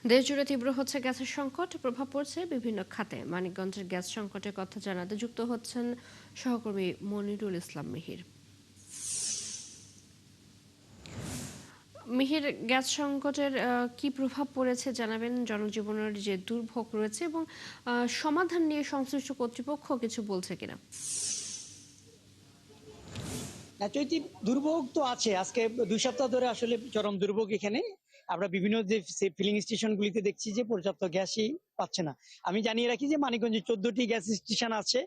দেশজুড়ে তীব্র হচ্ছে গ্যাসের সংকট, প্রভাব পড়ছে বিভিন্ন খাতে। মানিকগঞ্জের গ্যাস সংকটের কথা জানাতে যুক্ত হচ্ছেন সহকর্মী মনিরুল ইসলাম মিহির। মিহির, গ্যাস সংকটের কি প্রভাব পড়েছে জানাবেন? জনজীবনের যে দুর্ভোগ রয়েছে এবং সমাধান নিয়ে সংশ্লিষ্ট কর্তৃপক্ষ কিছু বলছে কিনা? চৈতি, দুর্ভোগ তো আছে। আজকে 2 সপ্তাহ ধরে আসলে চরম দুর্ভোগ এখানে। আমরা বিভিন্ন যে ফিলিং স্টেশন গুলিতে দেখছি যে পর্যাপ্ত গ্যাসই পাচ্ছে না। আমি জানিয়ে রাখি যে মানিকগঞ্জে 14টি গ্যাস স্টেশন আছে,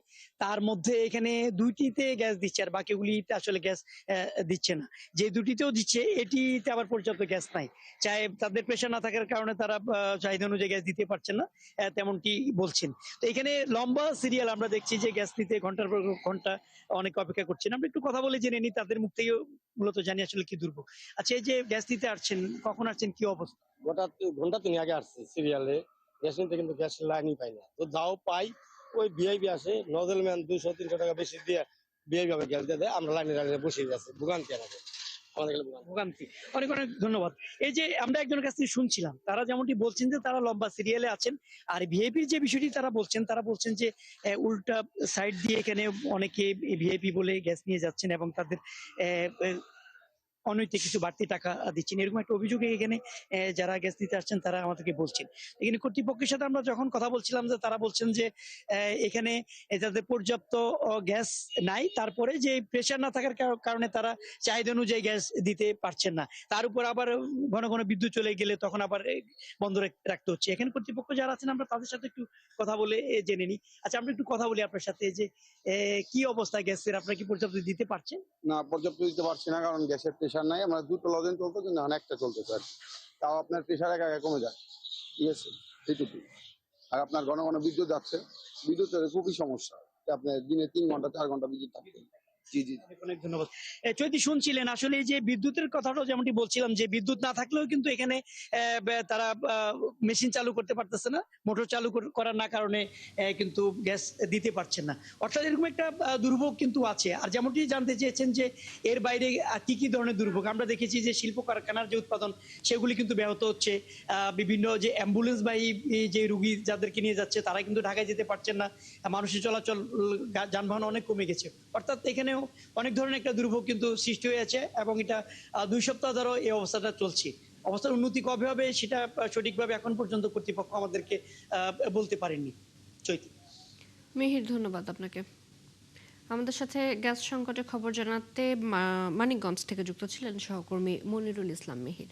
তার মধ্যে এখানে 2টিতে গ্যাস দিচ্ছে আর বাকিগুলিতে আসলে গ্যাস দিচ্ছে না। যে 2টিতেও দিচ্ছে এটিতে আবার পর্যাপ্ত গ্যাস নাই। চাই তাদের প্রেশার না থাকার কারণে তারা চাহিদা অনুযায়ী গ্যাস দিতে পারছে না, তেমনটি বলছেন। তো এখানে লম্বা সিরিয়াল আমরা দেখছি যে গ্যাস নিতে ঘন্টার পর ঘন্টা অনেক অপেক্ষা করছেন। আমরা একটু কথা বলে জেনে নিই তাদের মুখ থেকেও, মূলত জানি আসলে কি দুর্ভোগ। আচ্ছা, এই যে গ্যাস দিতে আসছেন, কখন আসছেন, কি অবস্থা? হঠাৎ ঘন্টা তিনি আগে আসছে সিরিয়ালে গ্যাস নিতে, কিন্তু গ্যাসের লাইনই পাই না। তো যাও পাই, ওই ভিআইপি আসে, নজেল ম্যান 200-300 টাকা বেশি দিয়ে ভিআইপি ভাবে গ্যাস দিয়ে দেয়। আমরা লাইনে বসে গেছে, ভোগান্তি আমাদের, আমাদের ভোগান্তি। ভোগান্তি। অনেক অনেক ধন্যবাদ। এই যে আমরা একজনের কাছ থেকে শুনছিলাম, তারা যেমনটি বলছেন যে তারা লম্বা সিরিয়ালে আছেন। আর ভিআইপির যে বিষয়টি তারা বলছেন যে উল্টা সাইড দিয়ে এখানে অনেকে ভিআইপি বলে গ্যাস নিয়ে যাচ্ছেন এবং তাদের অনৈতিক কিছু বাড়তি টাকা দিচ্ছেন, এরকম একটা অভিযোগ এখানে যারা গ্যাস দিতে আসছেন তারা আমাদেরকে বলছেন। এখানে কর্তৃপক্ষের সাথে আমরা যখন কথা বলছিলাম, যে তারা বলছেন যে এখানে যাদের পর্যাপ্ত গ্যাস নাই, তারপরে যে প্রেশার না থাকার কারণে তারা চাহিদা অনুযায়ী গ্যাস দিতে পারছেন না। তার উপর আবার ঘন ঘন বিদ্যুৎ চলে গেলে তখন আবার বন্ধ রাখতে হচ্ছে। এখানে কর্তৃপক্ষ যারা আছেন আমরা তাদের সাথে একটু কথা বলে জেনে নিই। আচ্ছা, আমরা একটু কথা বলি আপনার সাথে যে কি অবস্থা গ্যাসের, আপনারা কি পর্যাপ্ত দিতে পারছেন? না, পর্যাপ্ত দিতে পারছি না, কারণ গ্যাসের প্রেশার নাই। আমরা 2টো লজেন চলতো, কিন্তু এখন একটা চলতেছে আর কি। তাও আপনার প্রেশার একা একা কমে যায়, ঠিক আছে, এইটুকু। আর আপনার ঘন ঘন বিদ্যুৎ যাচ্ছে, বিদ্যুতের খুবই সমস্যা। আপনার দিনে 3 ঘন্টা 4 ঘন্টা বিদ্যুৎ থাকতে। জি জি। অনেক অনেক ধন্যবাদ। চৈতি, শুনছিলেন আসলে এই যে বিদ্যুতের কথাটাও যেমনটি বলছিলাম, যে বিদ্যুৎ না থাকলেও কিন্তু এখানে তারা মেশিন চালু করতে পারতেছে না, মোটর চালু করার না কারণে কিন্তু গ্যাস দিতে পারছেন না। অর্থাৎ এরকম একটা দুর্ভোগ কিন্তু আছে। আর যেমনটি জানতে চেয়েছেন যে এর বাইরে কি কি ধরনের দুর্ভোগ, আমরা দেখেছি যে শিল্প কারখানার যে উৎপাদন সেগুলি কিন্তু ব্যাহত হচ্ছে। বিভিন্ন যে অ্যাম্বুলেন্স বাহী যে রুগী যাদেরকে নিয়ে যাচ্ছে তারা কিন্তু ঢাকায় যেতে পারছেন না। মানুষের চলাচল, যানবাহন অনেক কমে গেছে। অর্থাৎ এখানেও অনেক ধরনের একটা দুর্ভোগ কিন্তু সৃষ্টি হয়েছে এবং এটা 2 সপ্তাহ ধরে এই অবস্থাটা চলছে। অবস্থার উন্নতি কবে হবে সেটা সঠিকভাবে এখন পর্যন্ত কর্তৃপক্ষ আমাদেরকে বলতে পারেননি। চৈতি। মিহির, ধন্যবাদ আপনাকে। আমাদের সাথে গ্যাস সংকটের খবর জানাতে মানিকগঞ্জ থেকে যুক্ত ছিলেন সহকর্মী মনিরুল ইসলাম মিহির।